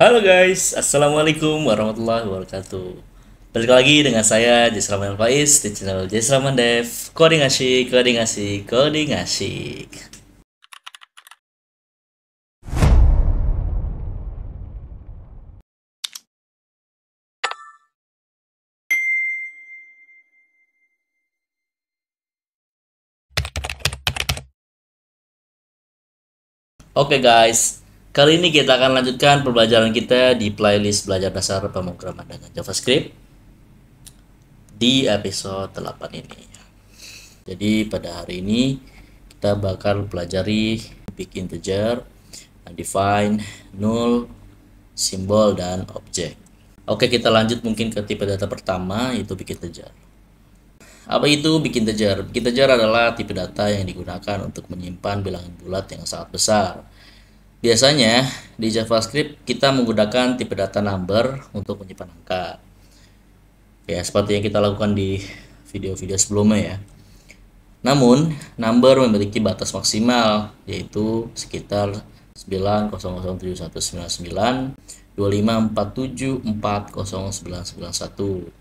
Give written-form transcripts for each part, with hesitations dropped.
Halo guys, Assalamualaikum warahmatullahi wabarakatuh. Balik lagi dengan saya Jesraman Faiz di channel Jesraman Dev. Coding asyik, coding asyik, coding asyik. Oke guys, kali ini kita akan lanjutkan pembelajaran kita di playlist belajar dasar pemrograman dengan JavaScript di episode 8 ini. Jadi pada hari ini kita bakal pelajari big integer, undefined, null, simbol, dan objek. Oke, kita lanjut mungkin ke tipe data pertama, yaitu big integer. Apa itu big integer? Big integer adalah tipe data yang digunakan untuk menyimpan bilangan bulat yang sangat besar. Biasanya di JavaScript kita menggunakan tipe data number untuk menyimpan angka. Ya, seperti yang kita lakukan di video-video sebelumnya ya. Namun, number memiliki batas maksimal, yaitu sekitar 900719925474091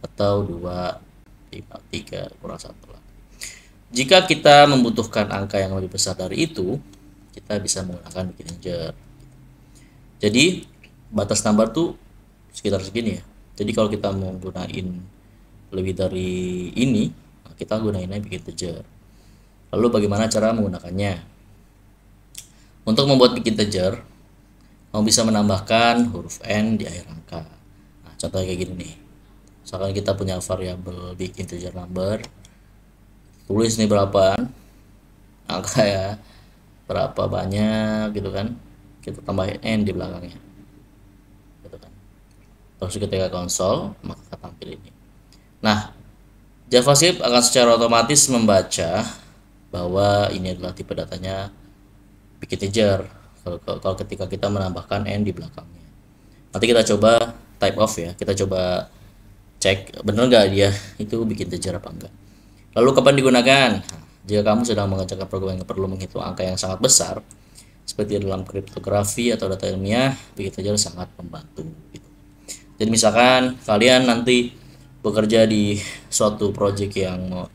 atau 253 kurang 1 lah. Jika kita membutuhkan angka yang lebih besar dari itu, kita bisa menggunakan big integer. Jadi, batas number tuh sekitar segini ya. Jadi kalau kita mau gunain lebih dari ini, kita gunainnya big integer. Lalu bagaimana cara menggunakannya? Untuk membuat big integer, kamu bisa menambahkan huruf n di akhir angka. Nah, contohnya kayak gini nih. Misalkan kita punya variabel big integer number, tulis nih berapa angka ya, berapa banyak gitu kan, kita tambahin n di belakangnya gitu kan. Terus ketika konsol maka tampil ini. Nah, JavaScript akan secara otomatis membaca bahwa ini adalah tipe datanya big integer kalau ketika kita menambahkan n di belakangnya. Nanti kita coba type of ya, kita coba cek bener nggak dia itu big integer apa enggak. Lalu kapan digunakan? Nah, jika kamu sedang mengerjakan program yang perlu menghitung angka yang sangat besar seperti dalam kriptografi atau data ilmiah, big integer sangat membantu gitu. Jadi misalkan kalian nanti bekerja di suatu project yang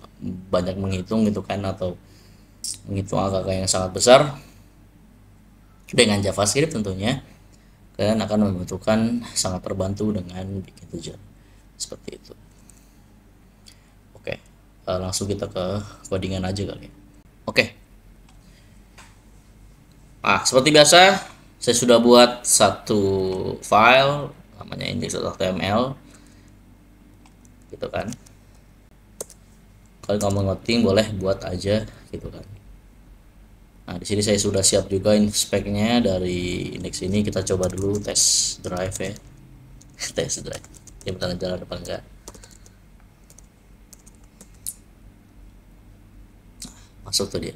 banyak menghitung gitu kan, atau menghitung angka yang sangat besar dengan JavaScript, tentunya kalian akan membutuhkan sangat terbantu dengan big integer seperti itu. Oke, langsung kita ke codingan aja kali ya. Oke. Nah, seperti biasa saya sudah buat satu file namanya index.html gitu kan. Kalau kamu ngeting boleh buat aja gitu kan. Nah, di sini saya sudah siap juga speknya dari indeks ini. Kita coba dulu test drive ya. Test drive. Dia bertanya jalan apa enggak. Masuk tuh dia.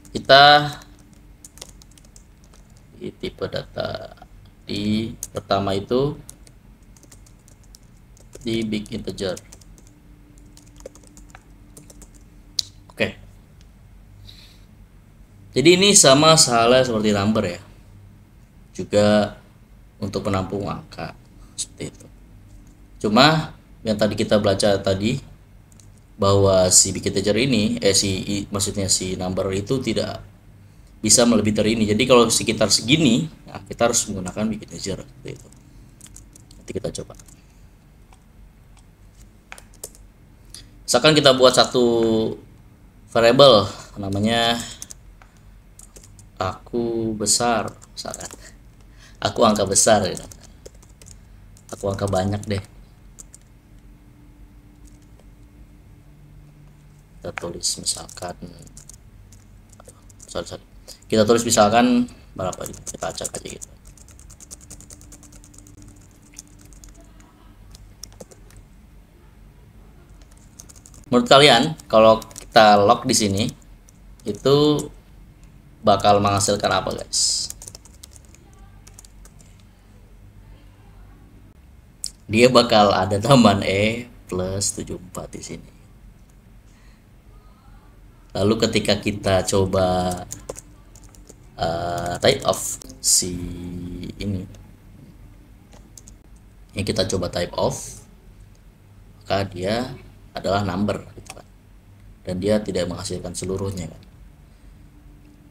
Kita di tipe data di pertama itu di big integer. Oke. Jadi ini sama halnya seperti number ya. Juga untuk penampung angka seperti itu. Cuma yang tadi kita baca tadi bahwa si big integer ini maksudnya si number itu tidak bisa melebihi dari ini. Jadi kalau sekitar segini, nah kita harus menggunakan big integer seperti itu. Nanti kita coba. Misalkan kita buat satu variabel namanya aku besar, misalkan aku angka besar gitu. Aku angka banyak deh. Kita tulis misalkan kita tulis misalkan berapa gitu. Kita acak aja gitu. Menurut kalian kalau kita log di sini itu bakal menghasilkan apa guys? Dia bakal ada tambahan plus 74 di sini. Lalu ketika kita coba type of si ini Ini kita coba type of, maka dia adalah number gitu kan. Dan dia tidak menghasilkan seluruhnya kan.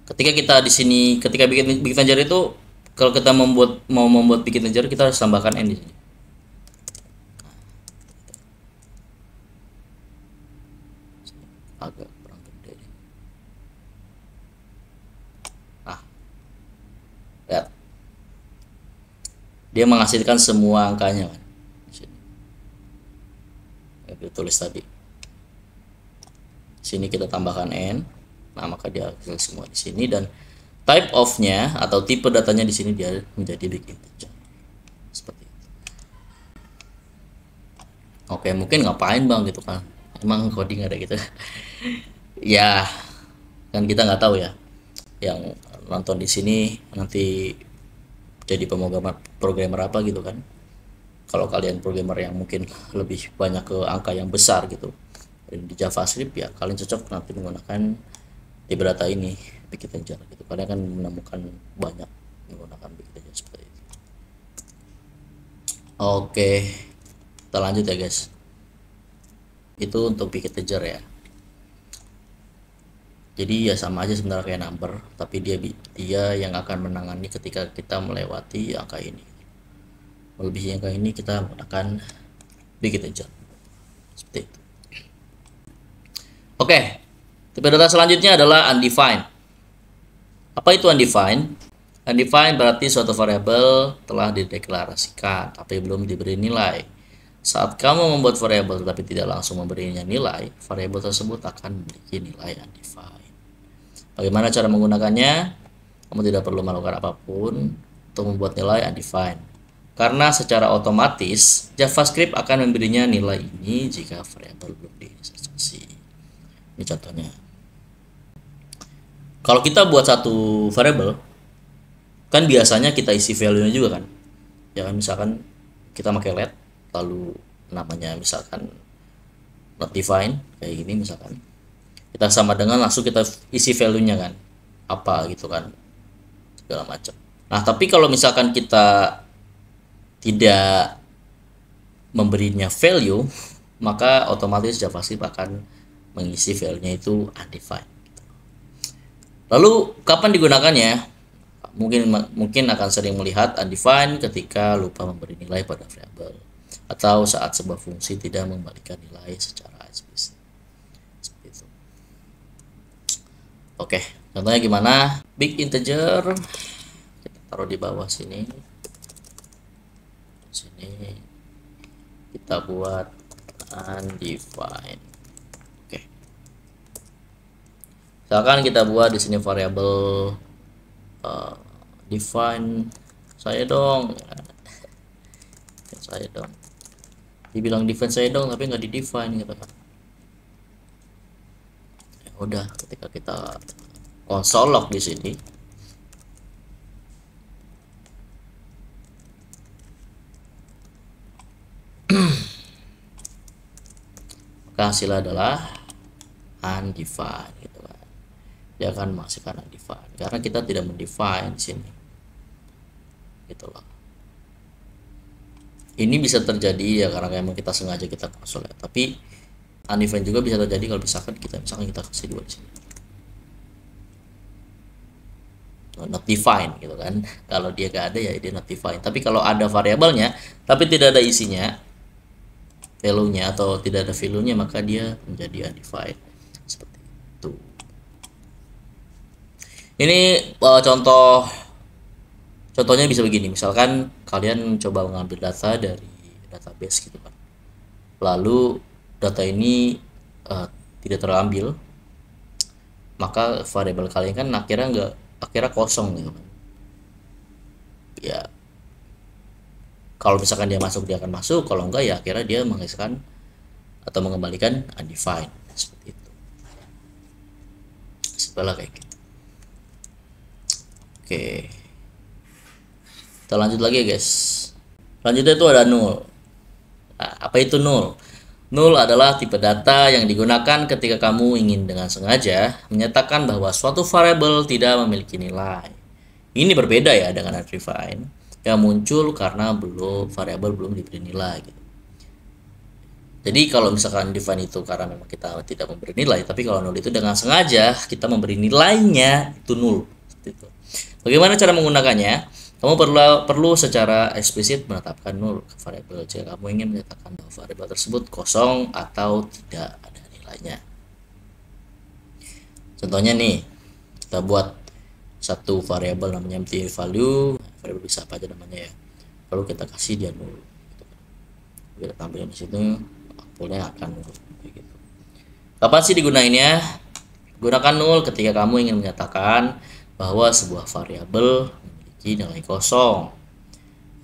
Ketika kita di sini ketika bikin integer itu, kalau kita mau membuat bikin integer, kita harus tambahkan n di sini. Agak kurang gede. Nah, lihat. Dia menghasilkan semua angkanya kan. Yang ditulis tadi. Sini kita tambahkan n. Nah, maka dia hasil semua di sini, dan type of-nya atau tipe datanya di sini dia menjadi big integer. Seperti itu. Oke, mungkin ngapain Bang gitu kan. Emang coding ada gitu. Ya, kan kita nggak tahu ya. Yang nonton di sini nanti jadi programmer apa gitu kan. Kalau kalian programmer yang mungkin lebih banyak ke angka yang besar gitu di JavaScript, ya kalian cocok nanti menggunakan tipe data ini, big integer gitu. Kalian akan menemukan banyak menggunakan big integer seperti itu. Oke, kita lanjut ya guys. Itu untuk big integer ya. Jadi ya sama aja sebenarnya kayak number, tapi dia yang akan menangani ketika kita melewati angka ini. Melebihi angka ini kita menggunakan big integer. Seperti itu. Oke. Tipe data selanjutnya adalah undefined. Apa itu undefined? Undefined berarti suatu variabel telah dideklarasikan tapi belum diberi nilai. Saat kamu membuat variabel tetapi tidak langsung memberinya nilai, variabel tersebut akan memiliki nilai undefined. Bagaimana cara menggunakannya? Kamu tidak perlu melakukan apapun untuk membuat nilai undefined. Karena secara otomatis JavaScript akan memberinya nilai ini jika variabel belum diinisialisasi. Ini contohnya. Kalau kita buat satu variabel, kan biasanya kita isi value-nya juga kan. Ya kan, misalkan kita pakai let, lalu namanya misalkan not defined kayak gini misalkan. Kita sama dengan langsung kita isi value-nya kan. Apa gitu kan. Segala macam. Nah, tapi kalau misalkan kita tidak memberinya value, maka otomatis JavaScript akan mengisi value-nya itu undefined. Lalu kapan digunakannya? Mungkin akan sering melihat undefined ketika lupa memberi nilai pada variabel, atau saat sebuah fungsi tidak mengembalikan nilai secara eksplisit. Seperti itu. Oke, contohnya gimana? Big integer kita taruh di bawah sini. Sini kita buat undefined. Oke. Misalkan kita buat di sini variabel define saya dong. Saya dong. Dibilang define saya dong tapi nggak di define gitu kan. Ya udah, ketika kita console log di sini, maka hasilnya adalah undefined gitu kan. Dia akan menghasilkan undefined karena kita tidak mendefine di sini. Gitu loh. Ini bisa terjadi ya karena memang kita sengaja kita console ya. Tapi undefined juga bisa terjadi kalau misalkan kita kasih dua di sini. Not defined gitu kan. Kalau dia gak ada ya dia not defined. Tapi kalau ada variabelnya tapi tidak ada isinya, value-nya atau tidak ada value-nya, maka dia menjadi undefined. Seperti itu. Ini contohnya bisa begini. Misalkan kalian coba mengambil data dari database gitu kan. Lalu data ini tidak terambil, maka variabel kalian kan akhirnya kosong gitu kan. Ya, kalau misalkan dia masuk dia akan masuk, kalau enggak ya akhirnya dia menghasilkan atau mengembalikan undefined. Seperti itu. Setelah kayak gitu. Oke. Kita lanjut lagi ya guys. Selanjutnya itu ada null. Nah, apa itu null? Null adalah tipe data yang digunakan ketika kamu ingin dengan sengaja menyatakan bahwa suatu variabel tidak memiliki nilai. Ini berbeda ya dengan undefined. yang muncul karena variabel belum diberi nilai gitu. Jadi kalau misalkan define itu karena memang kita tidak memberi nilai, tapi kalau null itu dengan sengaja kita memberi nilainya itu null. Seperti itu. Bagaimana cara menggunakannya? Kamu perlu secara eksplisit menetapkan null ke variabel jika kamu ingin menyatakan bahwa variabel tersebut kosong atau tidak ada nilainya. Contohnya nih, kita buat satu variabel namanya empty value, variabel bisa apa aja namanya ya. Lalu kita kasih dia null. Kita tampilkan di situ, outputnya akan null. Gitu. Kapan sih digunainnya? Gunakan null ketika kamu ingin menyatakan bahwa sebuah variabel memiliki nilai kosong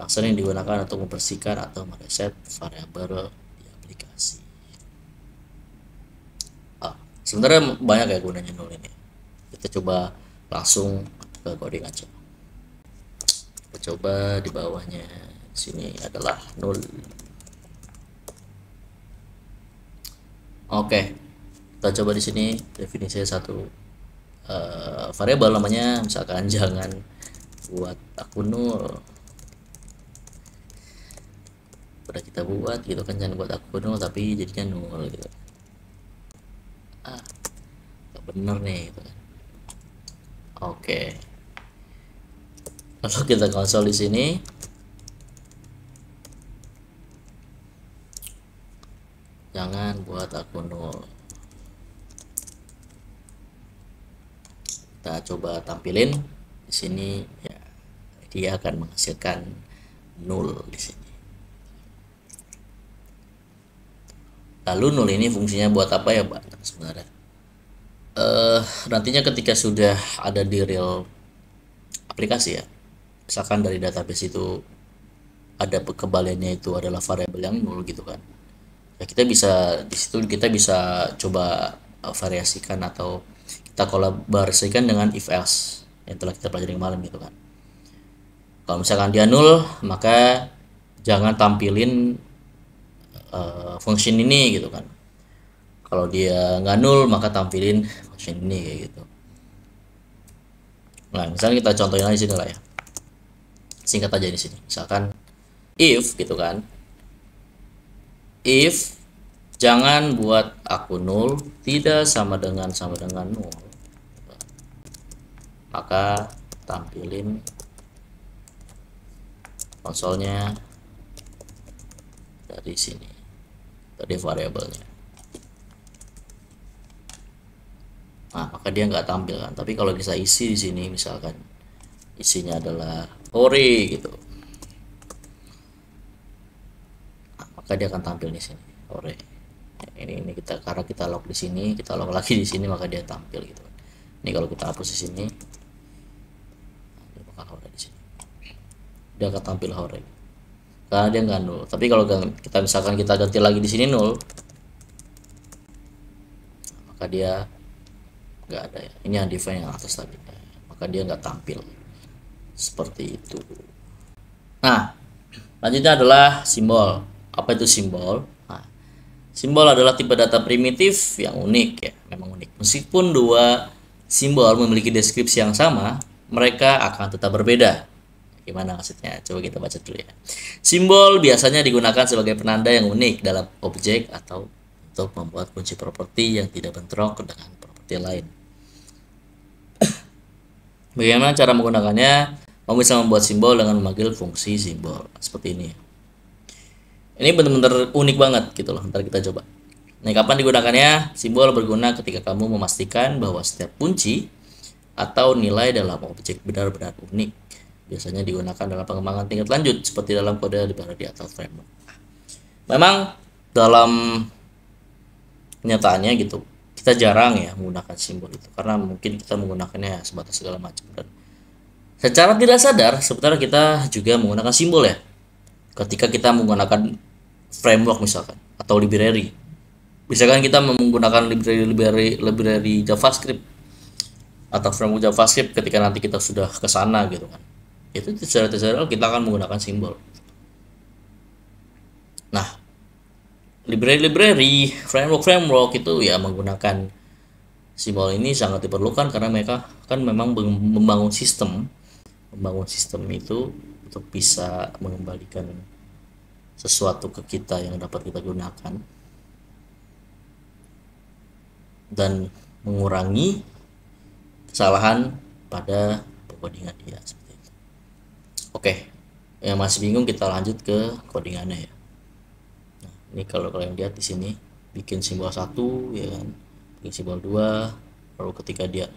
yang sering digunakan untuk membersihkan atau mereset variabel di aplikasi. Sebenarnya banyak ya gunanya null ini. Kita coba langsung ke coding aja. Kita coba di bawahnya sini adalah null. Oke, kita coba di sini definisinya satu variabel namanya misalkan jangan buat akun null. Udah kita buat gitu kan, jangan buat akun null tapi jadinya null gitu. Gak bener nih gitu kan. Oke. Lalu kita konsol di sini. Jangan buat akun null. Kita coba tampilin di sini ya. Dia akan menghasilkan null di sini. Lalu null ini fungsinya buat apa ya, Pak? Sebenarnya nantinya ketika sudah ada di real aplikasi ya, misalkan dari database itu ada kembaliannya itu adalah variabel yang null gitu kan ya, kita bisa di situ kita bisa coba variasikan atau kita kolaborasikan dengan if else yang telah kita pelajari kemarin gitu kan. Kalau misalkan dia null maka jangan tampilin function ini gitu kan. Kalau dia nggak null maka tampilin function ini kayak gitu. Nah, misalnya kita contohin aja sini lah ya. Singkat aja di sini. Misalkan if gitu kan. If jangan buat akun null tidak sama dengan null. Maka tampilin konsolnya dari sini. Dari variabelnya. Nah, maka dia nggak tampil kan. Tapi kalau kita isi di sini, misalkan isinya adalah hore gitu, nah, maka dia akan tampil di sini hore. Ini kita karena kita log di sini, kita log lagi di sini, maka dia tampil gitu. Ini kalau kita hapus di sini, dia bakal hore di sini. Dia akan tampil hore karena dia nggak null. Tapi kalau kita misalkan kita ganti lagi di sini null, maka dia nggak ada ya. Ini yang define yang atas tadi, maka dia nggak tampil seperti itu. Nah, lanjutnya adalah simbol. Apa itu simbol? Nah, simbol adalah tipe data primitif yang unik ya, memang unik. Meskipun dua simbol memiliki deskripsi yang sama, mereka akan tetap berbeda. Gimana maksudnya? Coba kita baca dulu ya. Simbol biasanya digunakan sebagai penanda yang unik dalam objek atau untuk membuat kunci properti yang tidak bentrok dengan properti lain. Bagaimana cara menggunakannya? Kamu bisa membuat simbol dengan memanggil fungsi simbol seperti ini. Ini benar-benar unik banget gitu loh. Ntar kita coba. Nah, kapan digunakannya? Simbol berguna ketika kamu memastikan bahwa setiap kunci atau nilai dalam objek benar-benar unik. Biasanya digunakan dalam pengembangan tingkat lanjut seperti dalam kode library atau framework. Memang dalam kenyataannya gitu, kita jarang ya menggunakan simbol itu karena mungkin kita menggunakannya sebatas segala macam, dan secara tidak sadar sebenarnya kita juga menggunakan simbol ya ketika kita menggunakan framework misalkan atau library. Misalkan kita menggunakan library JavaScript atau framework JavaScript, ketika nanti kita sudah ke sana gitu kan, itu secara tidak sadar kita akan menggunakan simbol. Nah, library framework itu ya menggunakan simbol ini sangat diperlukan karena mereka kan memang membangun sistem itu untuk bisa mengembalikan sesuatu ke kita yang dapat kita gunakan dan mengurangi kesalahan pada codingan dia seperti itu. Oke, yang masih bingung kita lanjut ke codingannya ya. Nah, ini kalau kalian lihat di sini bikin simbol 1 ya kan, bikin simbol 2, lalu ketika dia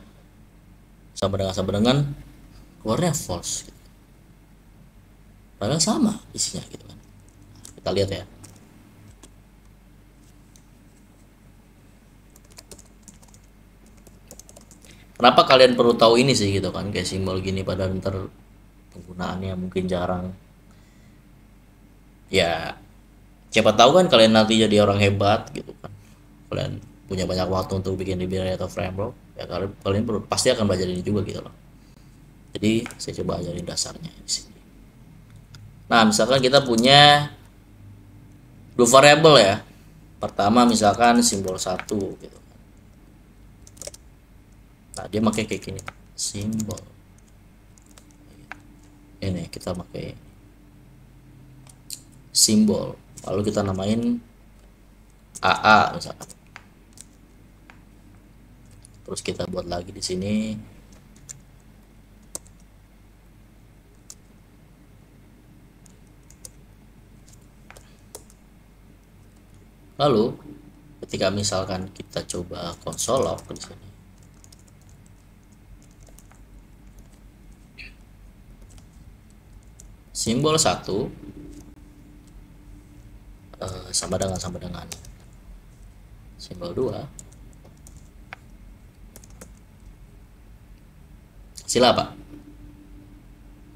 sama dengan keluarnya false gitu. Padahal sama isinya gitu kan. Kita lihat ya. Kenapa kalian perlu tahu ini sih gitu kan, kayak simbol gini padahal ntar penggunaannya mungkin jarang. Ya siapa tahu kan kalian nanti jadi orang hebat gitu kan. Kalian punya banyak waktu untuk bikin library atau framework, ya kalian perlu pasti akan belajar ini juga gitu loh. Jadi saya coba ajarin dasarnya di sini. Nah, misalkan kita punya dua variabel ya. Pertama misalkan simbol 1 gitu. Nah, dia pakai kayak gini, simbol. Ini kita pakai simbol. Lalu kita namain AA misalkan. Terus kita buat lagi di sini lalu ketika misalkan kita coba console log di sini, simbol 1 sama dengan simbol 2, hasil apa?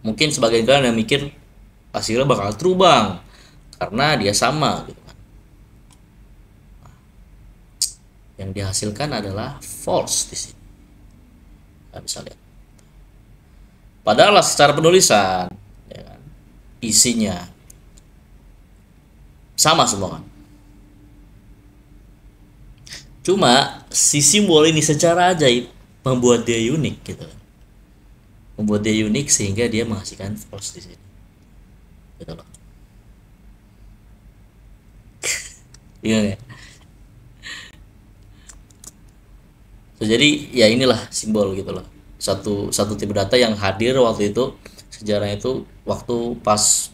Mungkin sebagian kalian yang mikir hasilnya bakal true bang karena dia sama gitu kan. Yang dihasilkan adalah false di sini. Kalian bisa lihat. Padahal secara penulisan ya kan, isinya sama semua kan. Cuma si simbol ini secara ajaib membuat dia unik gitu. Membuat dia unik sehingga dia menghasilkan false di sini. Gitu loh. Iya ya. So, jadi ya inilah simbol gitu loh. Satu tipe data yang hadir waktu itu, sejarahnya itu waktu pas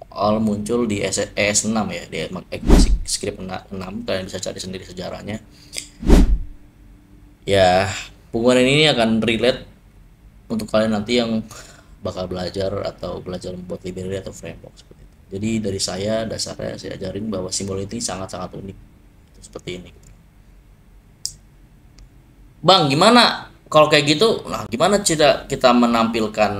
awal muncul di ES6 ya, di ECMAScript 6, kalian bisa cari sendiri sejarahnya. Ya, hubungan ini akan relate untuk kalian nanti yang bakal belajar atau belajar membuat library atau framework seperti itu. Jadi dari dasarnya saya ajarin bahwa simbol ini sangat-sangat unik. Seperti ini. Bang, gimana kalau kayak gitu? Nah, gimana cara kita menampilkan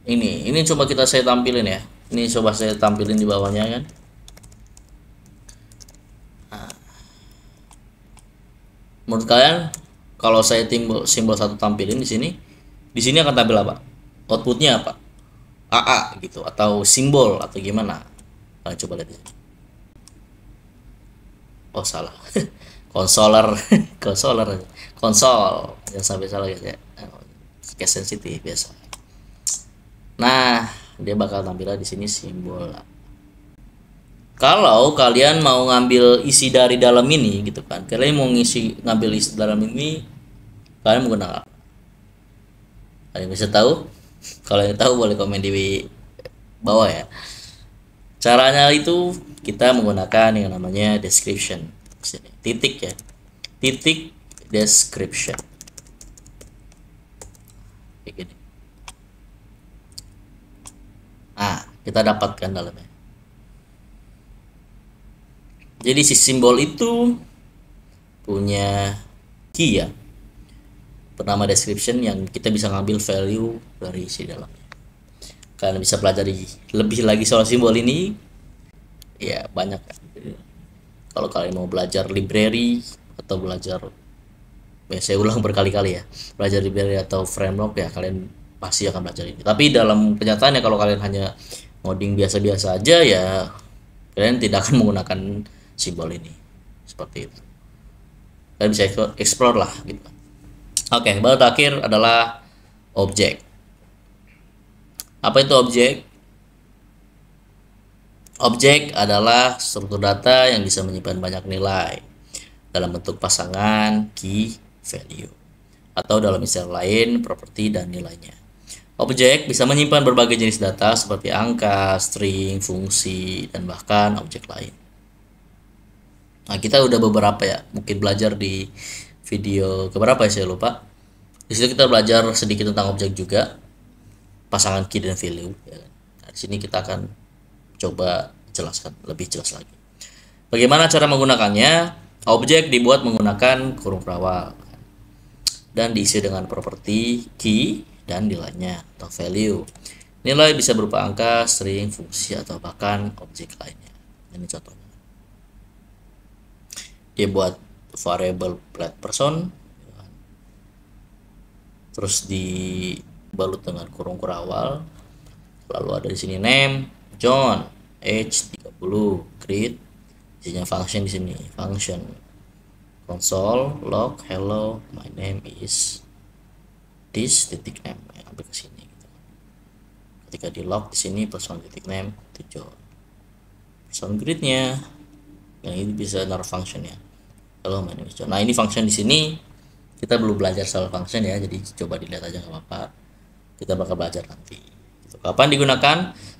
ini? Ini coba saya tampilin ya. Ini coba saya tampilin di bawahnya kan. Nah, menurut kalian kalau saya simbol 1 tampilin di sini akan tampil apa? Outputnya apa? AA gitu atau simbol atau gimana? Kalian coba lihat. Oh salah. Konsoler, konsol, jangan sampai salah ya. Case sensitif biasa. Nah, dia bakal tampil di sini simbol. Kalau kalian mau ngambil isi dari dalam ini gitu kan, kalian mau ngambil isi dalam ini, kalian menggunakan apa? Kalian bisa tahu? Kalau yang tahu boleh komen di bawah ya. Caranya itu kita menggunakan yang namanya description. Sini, titik ya, titik description kayak gini. Nah, kita dapatkan dalamnya. Jadi si simbol itu punya key ya, bernama description, yang kita bisa ngambil value dari si dalamnya. Kalian bisa pelajari lebih lagi soal simbol ini ya, banyak kan. Kalau kalian mau belajar library atau belajar, ya saya ulang berkali-kali ya, belajar library atau framework ya, kalian pasti akan belajar ini. Tapi dalam kenyataannya kalau kalian hanya ngoding biasa-biasa aja ya, kalian tidak akan menggunakan simbol ini seperti itu. Kalian bisa explore lah gitu. Oke, baru terakhir adalah objek. Apa itu objek? Objek adalah struktur data yang bisa menyimpan banyak nilai dalam bentuk pasangan, key, value, atau dalam istilah lain, properti dan nilainya. Objek bisa menyimpan berbagai jenis data seperti angka, string, fungsi, dan bahkan objek lain. Nah, kita udah beberapa ya, mungkin belajar di video keberapa ya, saya lupa. Di situ kita belajar sedikit tentang objek juga, pasangan key dan value. Nah, di sini kita akan coba jelaskan lebih jelas lagi. Bagaimana cara menggunakannya? Objek dibuat menggunakan kurung perawal dan diisi dengan properti key dan nilainya atau value. Nilai bisa berupa angka, string, fungsi, atau bahkan objek lainnya. Ini contohnya. Dia buat variable plat person, terus dibalut dengan kurung kurawal. Lalu ada di sini name, John, age 30, create, isinya function di sini, function console log hello my name is this titik name, ambil ke sini gitu. Ketika di log di sini person titik name itu John, person gridnya yang ini bisa naruh function ya, hello my name is John. Nah, ini function di sini kita belum belajar soal function ya, jadi coba dilihat aja nggak apa-apa, kita bakal belajar nanti. Kapan digunakan?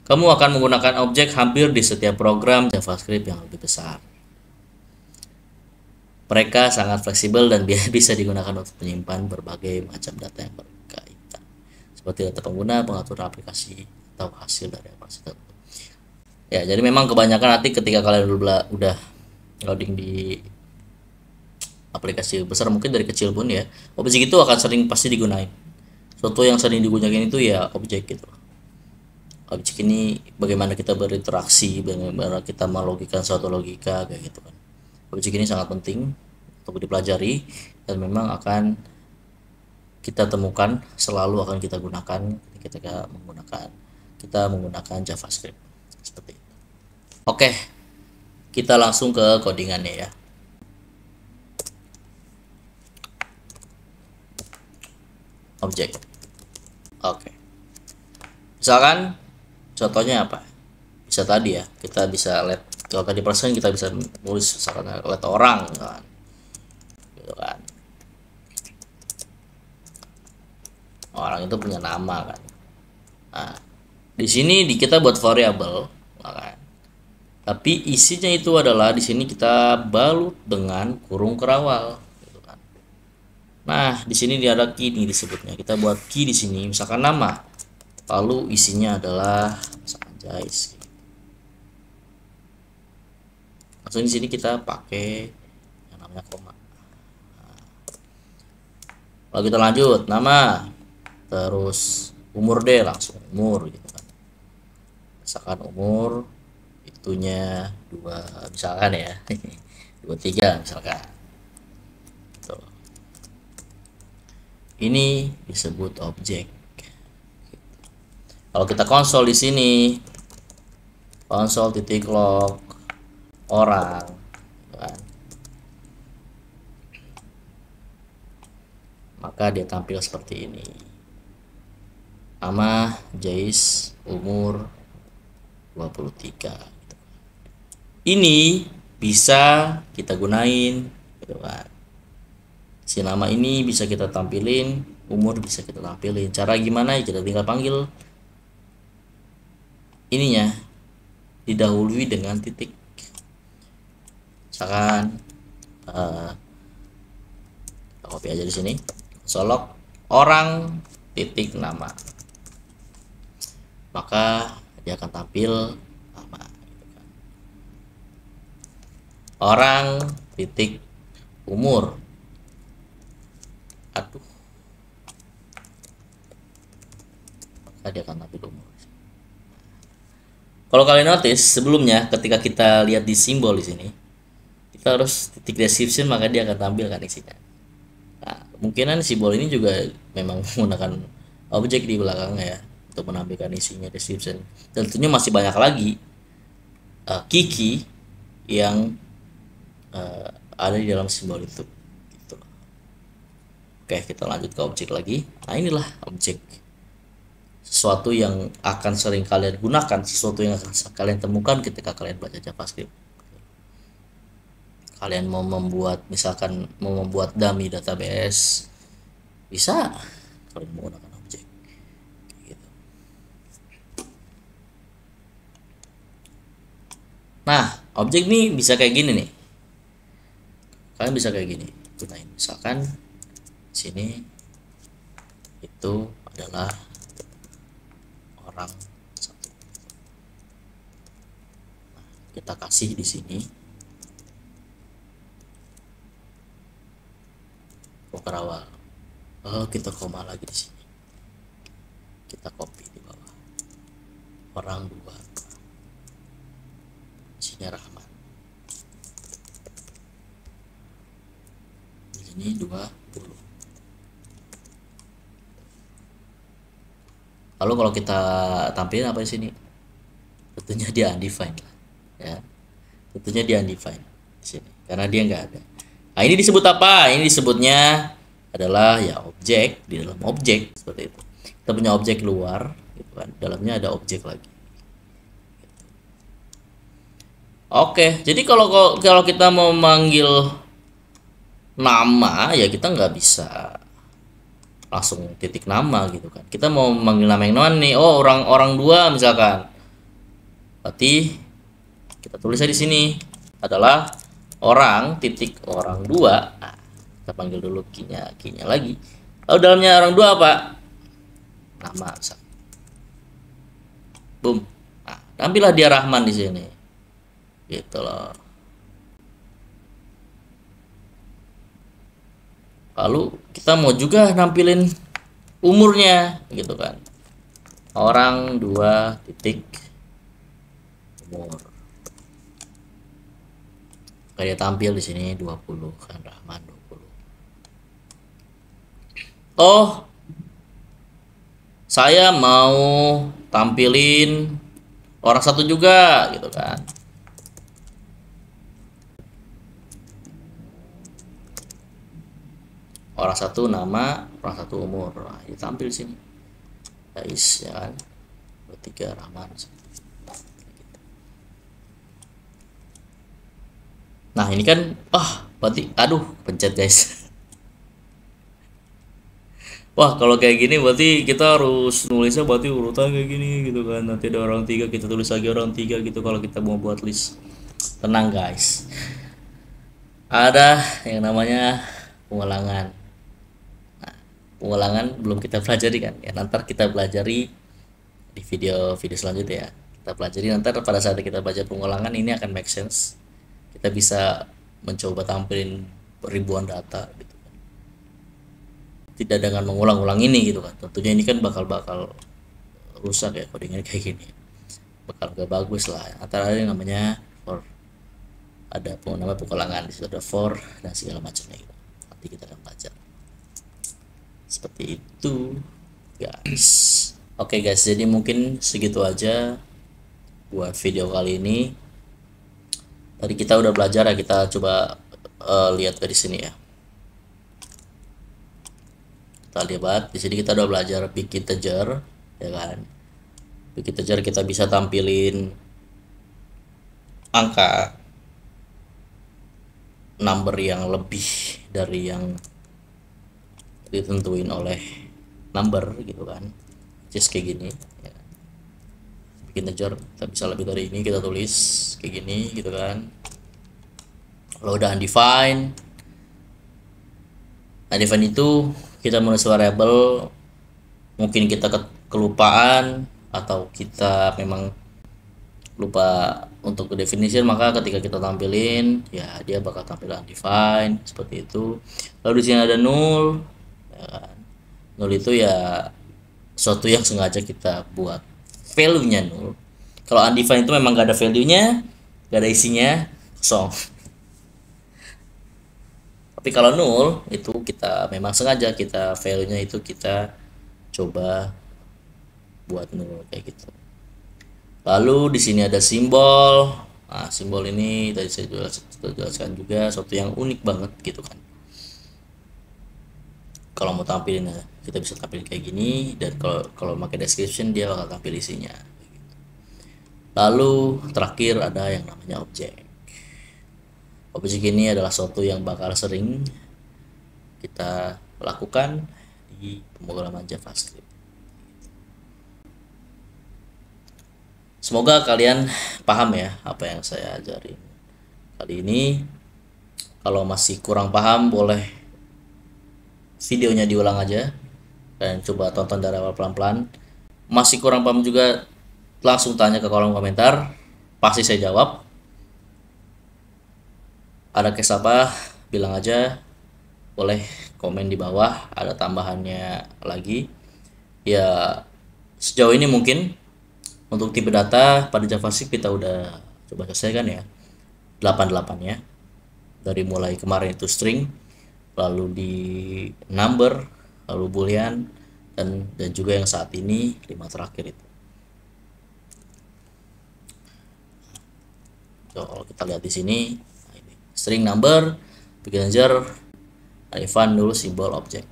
Kamu akan menggunakan objek hampir di setiap program JavaScript yang lebih besar. Mereka sangat fleksibel dan bisa digunakan untuk menyimpan berbagai macam data yang berkaitan, seperti data pengguna, pengatur aplikasi, atau hasil dari aplikasi tertentu. Ya, jadi memang kebanyakan nanti ketika kalian udah loading di aplikasi besar, mungkin dari kecil pun ya, objek itu akan sering pasti digunakan. Suatu yang sering digunakan itu ya objek gitu. Objek ini bagaimana kita berinteraksi, bagaimana kita melogikan suatu logika kayak gitu kan. Objek ini sangat penting untuk dipelajari dan memang akan kita temukan, selalu akan kita gunakan ketika menggunakan JavaScript seperti itu. Oke, kita langsung ke codingannya ya. Objek. Oke. Misalkan contohnya apa? Bisa tadi ya, kita bisa let, kalau tadi person kita bisa tulis misalkan let orang kan. Gitu kan. Orang itu punya nama kan. Nah, di sini kita buat variable kan. Tapi isinya itu adalah di sini kita balut dengan kurung kerawal gitu kan. Nah, di sini dia ada key nih disebutnya. Kita buat key di sini misalkan nama. Lalu isinya adalah misalkan Jais. Langsung di sini kita pakai yang namanya koma. Nah, lalu kita lanjut nama, terus umur deh, langsung umur gitu kan. Misalkan umur itunya 2 misalkan ya. 23 misalkan. Gitu. Ini disebut objek. Kalau kita konsol di sini, konsol titik log orang, kan? Maka dia tampil seperti ini. Nama Jais, umur 23. Ini bisa kita gunain, gitu kan? Si nama ini bisa kita tampilin, umur bisa kita tampilin. Cara gimana? Kita tinggal panggil ininya didahului dengan titik. Misalkan copy aja di sini, solok orang titik nama, maka dia akan tampil nama gitu kan. Orang titik umur, aduh, maka dia akan tampil umur. Kalau kalian notice sebelumnya ketika kita lihat di simbol di sini, kita harus titik description maka dia akan tampil kan isinya. Nah, kemungkinan simbol ini juga memang menggunakan objek di belakangnya ya untuk menampilkan isinya description. Dan tentunya masih banyak lagi key yang ada di dalam simbol itu. Gitu. Oke, kita lanjut ke objek lagi. Nah, inilah objek. sesuatu yang akan sering kalian gunakan, sesuatu yang akan kalian temukan ketika kalian belajar JavaScript. Kalian mau membuat, misalkan mau membuat dummy database, bisa kalian menggunakan objek gitu. Nah, objek nih bisa kayak gini nih. Kalian bisa kayak gini gunain, misalkan sini itu adalah orang satu. Nah, kita kasih di sini bongkar awal. Kita koma lagi di sini. Kita copy di bawah. Orang 2. Sini Rahman. Di sini 20. Lalu kalau kita tampilin apa di sini? Tentunya dia undefined lah, ya. Tentunya dia undefined di sini karena dia nggak ada. Nah, ini disebut apa? Ini disebutnya adalah ya objek di dalam objek, seperti itu. Kita punya objek luar, gitu kan. Dalamnya ada objek lagi. Oke, jadi kalau kita mau manggil nama ya kita nggak bisa langsung titik nama gitu kan. Kita mau manggil nama yang mana nih? Oh, orang 2 misalkan. Berarti kita tulis di sini adalah orang titik orang 2. Nah, kita panggil dulu key-nya lagi. Lalu dalamnya orang 2 apa? Nama misalkan. Boom. Nah, tampillah dia Rahman di sini. Gitu loh. Lalu kita mau juga nampilin umurnya gitu kan. Orang 2 titik umur. Kayak tampil di sini 20 kan, Rahman 20. Oh, saya mau tampilin orang 1 juga gitu kan. Orang 1 nama, orang 1 umur. Nah, ini tampil sini. Guys, ya kan. 23 Rahman. Nah, ini kan berarti aduh, pencet guys. Wah, kalau kayak gini berarti kita harus nulisnya berarti urutan kayak gini gitu kan. Nanti ada orang 3, kita tulis lagi orang 3 gitu kalau kita mau buat list. Tenang guys. Ada yang namanya pengulangan. Pengulangan belum kita pelajari kan ya, nanti kita pelajari di video selanjutnya ya. Kita pelajari nanti pada saat kita belajar pengulangan ini akan make sense. Kita bisa mencoba tampilin ribuan data gitu kan. Tidak dengan mengulang-ulang ini gitu kan. Tentunya ini kan bakal rusak ya codingnya kayak gini. Bakal gak bagus lah. Antara ada yang namanya for, ada nama pengulangan di situ, ada for dan segala macamnya gitu. Nanti kita akan belajar. Seperti itu guys. Oke guys, jadi mungkin segitu aja buat video kali ini. Tadi kita udah belajar ya, kita coba lihat dari sini ya. Kita lihat di sini kita udah belajar big integer ya kan. Big integer kita bisa tampilin angka number yang lebih dari yang ditentuin oleh number gitu kan, just kayak gini ya. Bikin integer kita bisa lebih dari ini, kita tulis kayak gini gitu kan. Kalau udah undefined itu kita menulis variable, mungkin kita kelupaan atau kita memang lupa untuk definition, maka ketika kita tampilin ya dia bakal tampil undefined seperti itu. Lalu di sini ada null ya kan. Null itu ya suatu yang sengaja kita buat value-nya null. Kalau undefined itu memang gak ada value-nya, gak ada isinya, kosong. Tapi kalau null itu kita memang sengaja kita value-nya itu kita coba buat null kayak gitu. Lalu di sini ada simbol. Nah, simbol ini tadi saya jelaskan juga, suatu yang unik banget gitu kan. kalau mau tampilin kita bisa tampilin kayak gini, dan kalau pakai description dia bakal tampil isinya. Lalu terakhir ada yang namanya objek. Objek ini adalah suatu yang bakal sering kita lakukan di pemrograman JavaScript. Semoga kalian paham ya apa yang saya ajarin kali ini. Kalau masih kurang paham, boleh videonya diulang aja dan coba tonton dari awal pelan-pelan. Masih kurang paham juga, langsung tanya ke kolom komentar, pasti saya jawab. Ada case apa, bilang aja, boleh komen di bawah, ada tambahannya lagi. Ya sejauh ini mungkin untuk tipe data pada JavaScript kita udah coba selesaikan ya, 88 ya. Dari mulai kemarin itu string, lalu di number, lalu boolean, dan juga yang saat ini 5 terakhir itu. Kalau kita lihat di sini, string, number, integer, arifan, null, simbol, objek.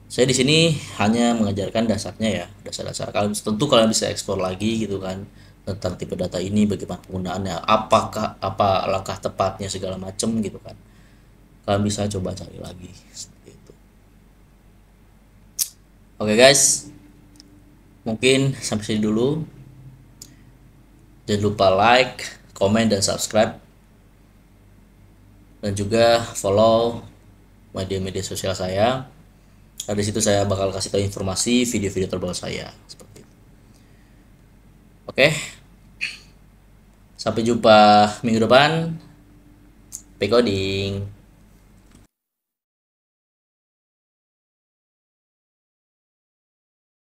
Saya di sini hanya mengajarkan dasarnya ya, dasar-dasar. Kalian tentu kalian bisa eksplor lagi gitu kan tentang tipe data ini, bagaimana penggunaannya, apa langkah tepatnya segala macam gitu kan. Kalian bisa coba cari lagi seperti itu. Oke guys, mungkin sampai sini dulu. Jangan lupa like, komen, dan subscribe, dan juga follow media-media sosial saya. Dari situ saya bakal kasih tahu informasi video-video terbaru saya seperti itu. Oke, sampai jumpa minggu depan. Happy coding.